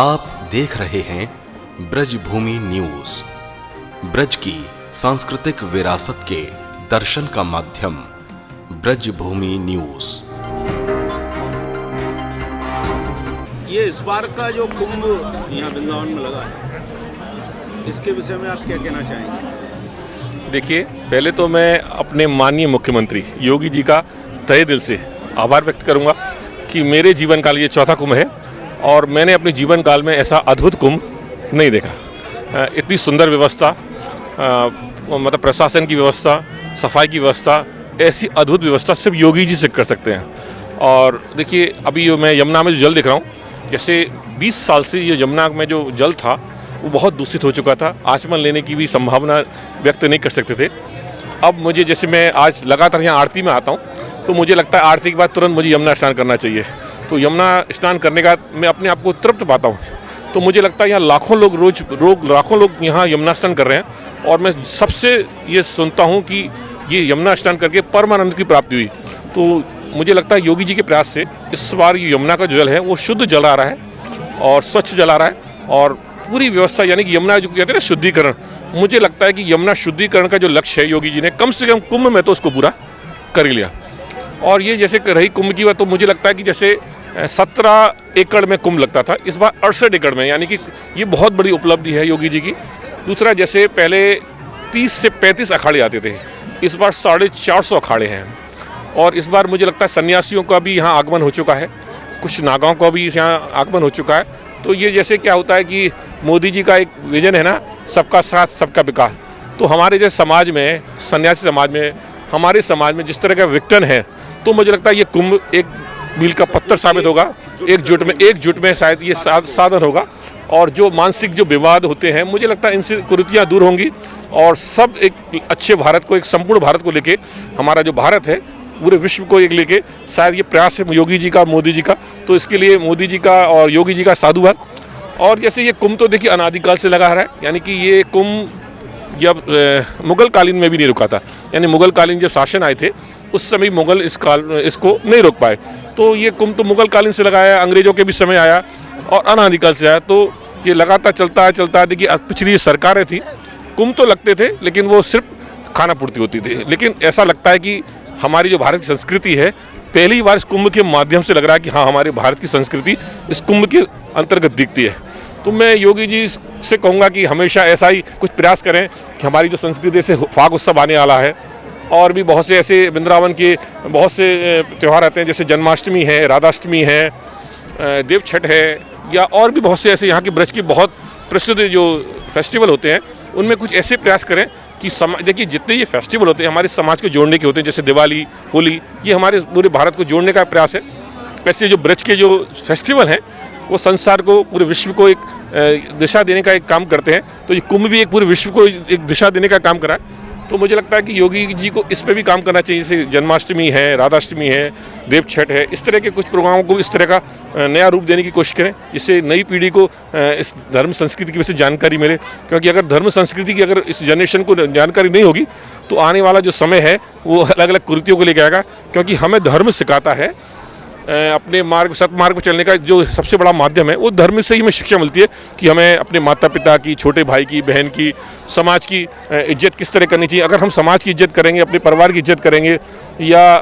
आप देख रहे हैं ब्रजभूमि न्यूज। ब्रज की सांस्कृतिक विरासत के दर्शन का माध्यम ब्रजभूमि न्यूज। ये इस बार का जो कुंभ यहाँ वृंदावन में लगा है, इसके विषय में आप क्या कहना चाहेंगे? देखिए, पहले तो मैं अपने माननीय मुख्यमंत्री योगी जी का तहे दिल से आभार व्यक्त करूंगा कि मेरे जीवन काल ये चौथा कुंभ है और मैंने अपने जीवन काल में ऐसा अद्भुत कुंभ नहीं देखा। इतनी सुंदर व्यवस्था, मतलब प्रशासन की व्यवस्था, सफाई की व्यवस्था, ऐसी अद्भुत व्यवस्था सिर्फ योगी जी से कर सकते हैं। और देखिए, अभी मैं यमुना में जो जल देख रहा हूँ, जैसे 20 साल से ये यमुना में जो जल था वो बहुत दूषित हो चुका था, आचमन लेने की भी संभावना व्यक्त नहीं कर सकते थे। अब मुझे, जैसे मैं आज लगातार यहाँ आरती में आता हूँ, तो मुझे लगता है आरती के बाद तुरंत मुझे यमुना स्नान करना चाहिए। तो यमुना स्नान करने का मैं अपने आप को तृप्त पाता हूँ। तो मुझे लगता है यहाँ लाखों लोग यहाँ यमुना स्नान कर रहे हैं और मैं सबसे ये सुनता हूँ कि ये यमुना स्नान करके परमानंद की प्राप्ति हुई। तो मुझे लगता है योगी जी के प्रयास से इस बार ये यमुना का जो जल है वो शुद्ध जल आ रहा है और स्वच्छ जल आ रहा है। और पूरी व्यवस्था, यानी कि यमुना जो कहते हैं ना शुद्धिकरण, मुझे लगता है कि यमुना शुद्धिकरण का जो लक्ष्य है योगी जी ने कम से कम कुंभ में तो उसको पूरा कर ही लिया। और ये जैसे रही कुंभ की बात, तो मुझे लगता है कि जैसे 17 एकड़ में कुंभ लगता था, इस बार 68 एकड़ में, यानी कि ये बहुत बड़ी उपलब्धि है योगी जी की। दूसरा, जैसे पहले 30 से 35 अखाड़े आते थे, इस बार 450 अखाड़े हैं। और इस बार मुझे लगता है सन्यासियों का भी यहाँ आगमन हो चुका है, कुछ नागाओं का भी यहाँ आगमन हो चुका है। तो ये जैसे क्या होता है कि मोदी जी का एक विजन है ना, सबका साथ सबका विकास। तो हमारे जैसे समाज में, सन्यासी समाज में, हमारे समाज में जिस तरह का विघटन है, तो मुझे लगता है ये कुंभ एक मील का पत्थर साबित होगा। एकजुट में शायद ये साधन होगा। और जो मानसिक जो विवाद होते हैं, मुझे लगता है इनसे कुरीतियाँ दूर होंगी और सब एक अच्छे भारत को, एक संपूर्ण भारत को लेके, हमारा जो भारत है पूरे विश्व को एक लेके, शायद ये प्रयास है योगी जी का, मोदी जी का। तो इसके लिए मोदी जी का और योगी जी का साधुवाद। और जैसे ये कुंभ तो देखिए अनादिकाल से लगा रहा है, यानी कि ये कुंभ जब मुगल कालीन में भी नहीं रुका था, यानी मुगल कालीन जब शासन आए थे उस समय मुगल इसको नहीं रोक पाए। तो ये कुंभ तो मुगल कालीन से लगाया, अंग्रेजों के भी समय आया और अनादिकाल से आया। तो ये लगातार चलता है। देखिए, पिछली सरकारें थी, कुंभ तो लगते थे लेकिन वो सिर्फ खाना पूर्ति होती थी। लेकिन ऐसा लगता है कि हमारी जो भारत की संस्कृति है, पहली बार इस कुंभ के माध्यम से लग रहा है कि हाँ, हमारे भारत की संस्कृति इस कुंभ के अंतर्गत दिखती है। तो मैं योगी जी से कहूँगा कि हमेशा ऐसा ही कुछ प्रयास करें कि हमारी जो संस्कृति से फाग उत्सव आने वाला है, और भी बहुत से ऐसे वृंदावन के बहुत से त्यौहार आते हैं, जैसे जन्माष्टमी है, राधाष्टमी है, देव छठ है, या और भी बहुत से ऐसे यहाँ के ब्रज के बहुत प्रसिद्ध जो फेस्टिवल होते हैं, उनमें कुछ ऐसे प्रयास करें कि देखिए, जितने ये फेस्टिवल होते हैं हमारे समाज को जोड़ने के होते हैं, जैसे दिवाली, होली, ये हमारे पूरे भारत को जोड़ने का प्रयास है। वैसे जो ब्रज के जो फेस्टिवल हैं वो संसार को, पूरे विश्व को एक दिशा देने का एक काम करते हैं। तो ये कुंभ भी एक पूरे विश्व को एक दिशा देने का काम करा है। तो मुझे लगता है कि योगी जी को इस पे भी काम करना चाहिए। जैसे जन्माष्टमी है, राधाष्टमी है, देव छठ है, इस तरह के कुछ प्रोग्रामों को इस तरह का नया रूप देने की कोशिश करें, जिससे नई पीढ़ी को इस धर्म संस्कृति की वजह से जानकारी मिले। क्योंकि अगर धर्म संस्कृति की अगर इस जनरेशन को जानकारी नहीं होगी तो आने वाला जो समय है वो अलग अलग कुरीतियों को लेकर आएगा। क्योंकि हमें धर्म सिखाता है, अपने सतमार्ग पर चलने का जो सबसे बड़ा माध्यम है वो धर्म से ही हमें शिक्षा मिलती है कि हमें अपने माता पिता की, छोटे भाई की, बहन की, समाज की इज्जत किस तरह करनी चाहिए। अगर हम समाज की इज्जत करेंगे, अपने परिवार की इज्जत करेंगे, या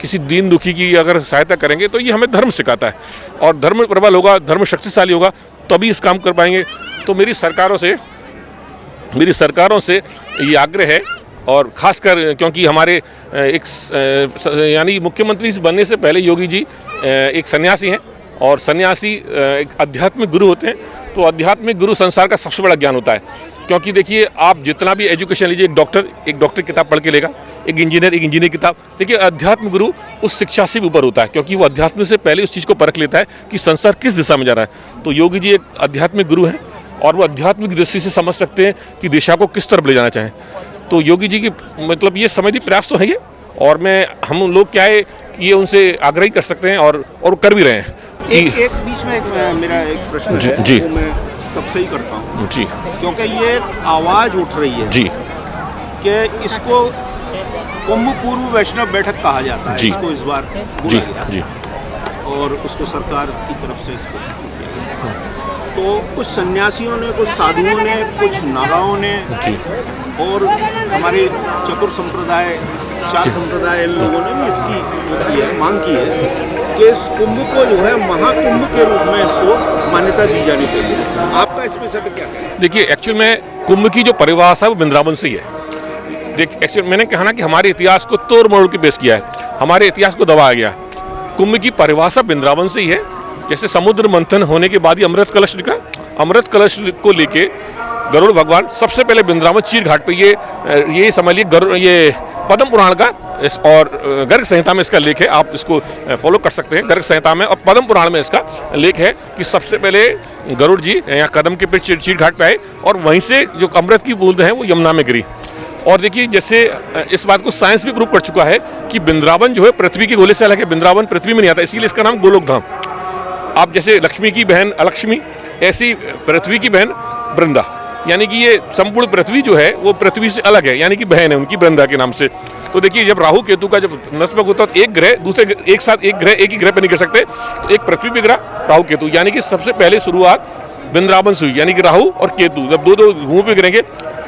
किसी दीन दुखी की अगर सहायता करेंगे, तो ये हमें धर्म सिखाता है। और धर्म प्रबल होगा, धर्म शक्तिशाली होगा, तभी इस काम कर पाएंगे। तो मेरी सरकारों से ये आग्रह है, और खासकर क्योंकि हमारे एक यानी मुख्यमंत्री बनने से पहले योगी जी एक सन्यासी हैं, और सन्यासी एक आध्यात्मिक गुरु होते हैं। तो आध्यात्मिक गुरु संसार का सबसे बड़ा ज्ञान होता है। क्योंकि देखिए, आप जितना भी एजुकेशन लीजिए, एक डॉक्टर किताब पढ़ के लेगा, एक इंजीनियर किताब, देखिए आध्यात्मिक गुरु उस शिक्षा से भी ऊपर होता है, क्योंकि वो अध्यात्म से पहले उस चीज़ को परख लेता है कि संसार किस दिशा में जा रहा है। तो योगी जी एक आध्यात्मिक गुरु हैं और वो आध्यात्मिक दृष्टि से समझ सकते हैं कि दिशा को किस तरफ ले जाना चाहें। तो योगी जी की मतलब ये समझी प्रयास तो है ये, और हम लोग क्या है कि ये उनसे आग्रह कर सकते हैं और कर भी रहे हैं। एक बीच में मेरा एक प्रश्न है जी, वो मैं सबसे ही करता हूँ जी, क्योंकि ये आवाज़ उठ रही है जी कि इसको कुंभ पूर्व वैष्णव बैठक कहा जाता है, जी, इसको इस बार जी, बोला गया। जी। और उसको सरकार की तरफ से इसको किया गया। तो कुछ सन्यासियों ने, कुछ साधुओं ने, कुछ नागाओं ने और हमारे चतुर संप्रदाय, चार संप्रदाय, इन लोगों ने भी इसकी वो की है, मांग की है कि इस कुंभ को जो है महाकुंभ के रूप में इसको मान्यता दी जानी चाहिए। आपका इसमें सब क्या है? देखिए, एक्चुअल में कुंभ की जो परिभाषा है वो वृंदावन से ही है। देखिए, एक्चुअल मैंने कहा ना कि हमारे इतिहास को तोड़ मरोड़ के पेश किया है, हमारे इतिहास को दबाया गया। कुंभ की परिभाषा वृंदावन से ही है। जैसे समुद्र मंथन होने के बाद ही अमृत कलश निकला, अमृत कलश को लेके गरुड़ भगवान सबसे पहले वृंदावन चीर घाट पे, ये समझ लीजिए ये पद्म पुराण का और गर्ग संहिता में इसका लेख है, आप इसको फॉलो कर सकते हैं। गर्ग संहिता में और पद्म पुराण में इसका लेख है कि सबसे पहले गरुड़ जी यहाँ कदम के पे चीर घाट पे आए और वहीं से जो अमृत की बूंद है वो यमुना में गिरी। और देखिए, जैसे इस बात को साइंस भी प्रूव कर चुका है कि वृंदावन जो है पृथ्वी के गोले से अलग है, वृंदावन पृथ्वी में नहीं आता, इसीलिए इसका नाम गोलोक धाम। आप जैसे लक्ष्मी की बहन अलक्ष्मी, ऐसी पृथ्वी की बहन वृंदा, यानी कि ये संपूर्ण पृथ्वी जो है वो पृथ्वी से अलग है, यानी कि बहन है उनकी वृंदा के नाम से। तो देखिए, जब राहु केतु का जब नस्बक होता है तो एक ग्रह दूसरे एक साथ एक ही ग्रह पर नहीं कर सकते, तो एक पृथ्वी पे गिरा राहु केतु, यानी कि सबसे पहले शुरुआत वृंदावन से हुई, यानी कि राहु और केतु जब दो ग्रहों पे गिरेंगे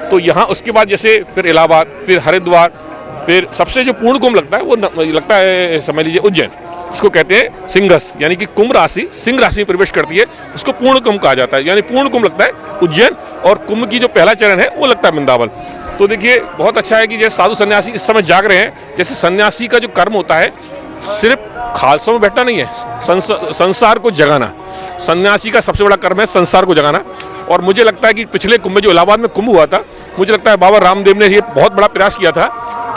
तो यहाँ उसके बाद जैसे फिर इलाहाबाद, फिर हरिद्वार, फिर सबसे जो पूर्ण कुंभ लगता है वो लगता है समझ लीजिए उज्जैन, इसको कहते हैं सिंहस, यानी कि कुंभ राशि सिंह राशि में प्रवेश करती है, उसको पूर्ण कुंभ कहा जाता है। यानी पूर्ण कुंभ लगता है उज्जैन और कुंभ की जो पहला चरण है वो लगता है वृंदावन। तो देखिए, बहुत अच्छा है कि जैसे साधु सन्यासी इस समय जाग रहे हैं। जैसे सन्यासी का जो कर्म होता है सिर्फ खालसों में बैठना नहीं है, संसार को जगाना। सन्यासी का सबसे बड़ा कर्म है संसार को जगाना। और मुझे लगता है कि पिछले कुंभ में जो इलाहाबाद में कुंभ हुआ था, मुझे लगता है बाबा रामदेव ने ये बहुत बड़ा प्रयास किया था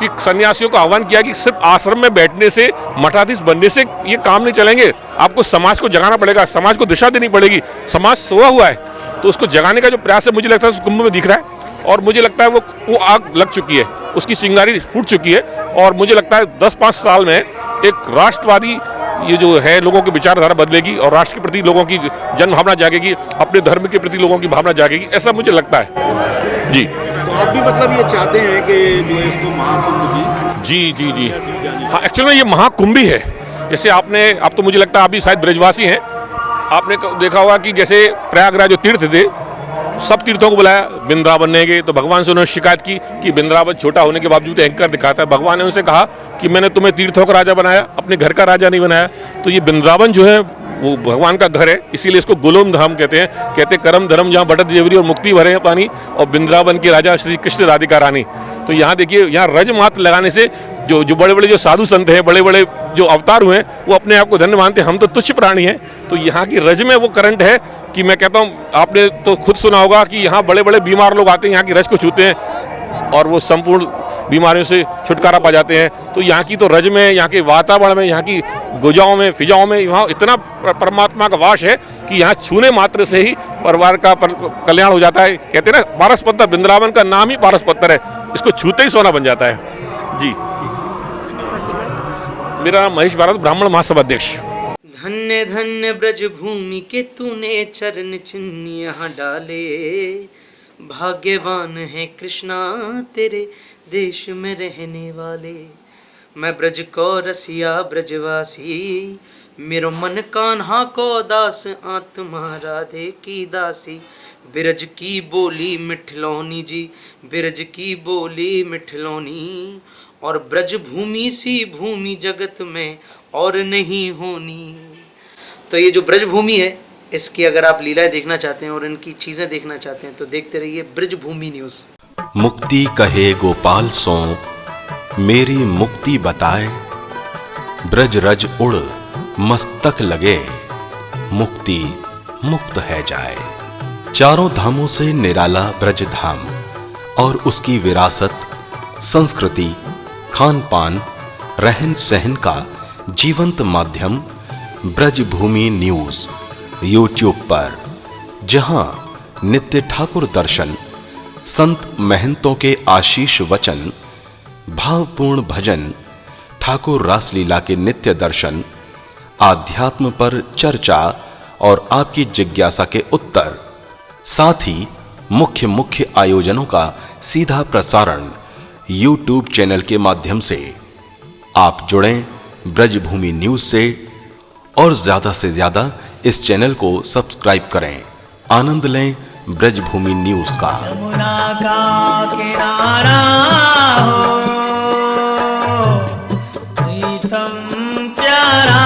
कि सन्यासियों का आह्वान किया कि सिर्फ आश्रम में बैठने से, मठाधीश बनने से ये काम नहीं चलेंगे, आपको समाज को जगाना पड़ेगा, समाज को दिशा देनी पड़ेगी। समाज सोया हुआ है तो उसको जगाने का जो प्रयास है मुझे लगता है उस कुंभ में दिख रहा है। और मुझे लगता है वो आग लग चुकी है, उसकी चिंगारी फूट चुकी है। और मुझे लगता है 10-5 साल में एक राष्ट्रवादी ये जो है लोगों की विचारधारा बदलेगी और राष्ट्र के प्रति लोगों की जन भावना जागेगी, अपने धर्म के प्रति लोगों की भावना जागेगी, ऐसा मुझे लगता है। जी, तो आप भी मतलब ये चाहते हैं कि जो है इसको महाकुंभ की जी हाँ, एक्चुअली ये महाकुंभ ही है। जैसे आप तो मुझे लगता है आप भी शायद ब्रजवासी हैं, आपने देखा होगा कि जैसे प्रयागराज जो तीर्थ थे सब तीर्थों को बुलाया, वृंदावन नहीं गए तो भगवान से उन्होंने शिकायत की कि वृंदावन छोटा होने के बावजूद एंकर दिखाता है। भगवान ने उनसे कहा कि मैंने तुम्हें तीर्थों का राजा बनाया, अपने घर का राजा नहीं बनाया। तो ये वृंदावन जो है वो भगवान का घर है, इसीलिए इसको गोलोक धाम कहते हैं। कहते करम धर्म जहाँ बढ़त जेवरी और मुक्ति भरे हैं पानी, और वृंदावन के राजा श्री कृष्ण राधिका रानी। तो यहाँ देखिए, यहाँ रज मात्र लगाने से जो बड़े बड़े जो साधु संत हैं, बड़े बड़े जो अवतार हुए हैं, वो अपने आप को धन्य मानते हैं, हम तो तुच्छ प्राणी हैं। तो यहाँ की रज में वो करंट है कि मैं कहता हूँ, आपने तो खुद सुना होगा कि यहाँ बड़े बड़े बीमार लोग आते हैं, यहाँ की रज को छूते हैं और वो संपूर्ण बीमारियों से छुटकारा पा जाते हैं। तो यहाँ की तो रज में, यहाँ के वातावरण में, यहाँ की गुजाओं में, फिजाओं में यहाँ इतना परमात्मा का वास है कि यहाँ छूने मात्र से ही परिवार का कल्याण हो जाता है। कहते हैं ना, पारस पत्थर, वृंदावन का नाम ही पारस पत्थर है, इसको छूते ही सोना बन जाता है। जी, मेरा नाम महेश भारत, ब्राह्मण महासभा अध्यक्ष। धन्य धन्य ब्रज भूमि के तूने चरण चिन्ह यहाँ डाले, भाग्यवान है कृष्णा तेरे देश में रहने वाले। मैं ब्रज को रसिया ब्रजवासी, मेरो मन कान्हा को दास, आत्मा राधे की दासी। बिरज की बोली मिठलौनी जी, बिरज की बोली मिठलौनी, और ब्रज भूमि सी भूमि जगत में और नहीं होनी। तो ये जो ब्रज भूमि है, इसकी अगर आप लीलाएं देखना चाहते हैं और इनकी चीज़ें देखना चाहते हैं तो देखते रहिए ब्रज भूमि न्यूज़। मुक्ति कहे गोपाल सो मेरी मुक्ति बताए, ब्रज रज उड़ मस्तक लगे, मुक्ति मुक्त है जाए। चारों धामों से निराला ब्रज धाम और उसकी विरासत, संस्कृति, खान पान, रहन सहन का जीवंत माध्यम ब्रज भूमि न्यूज यूट्यूब पर, जहां नित्य ठाकुर दर्शन, संत महंतों के आशीष वचन, भावपूर्ण भजन, ठाकुर रासलीला के नित्य दर्शन, आध्यात्म पर चर्चा और आपकी जिज्ञासा के उत्तर, साथ ही मुख्य आयोजनों का सीधा प्रसारण यूट्यूब चैनल के माध्यम से। आप जुड़ें ब्रजभूमि न्यूज से और ज़्यादा से ज़्यादा इस चैनल को सब्सक्राइब करें। आनंद लें ब्रजभूमि न्यूज़ का। यमुना का किनारा हो, प्रीतम प्यारा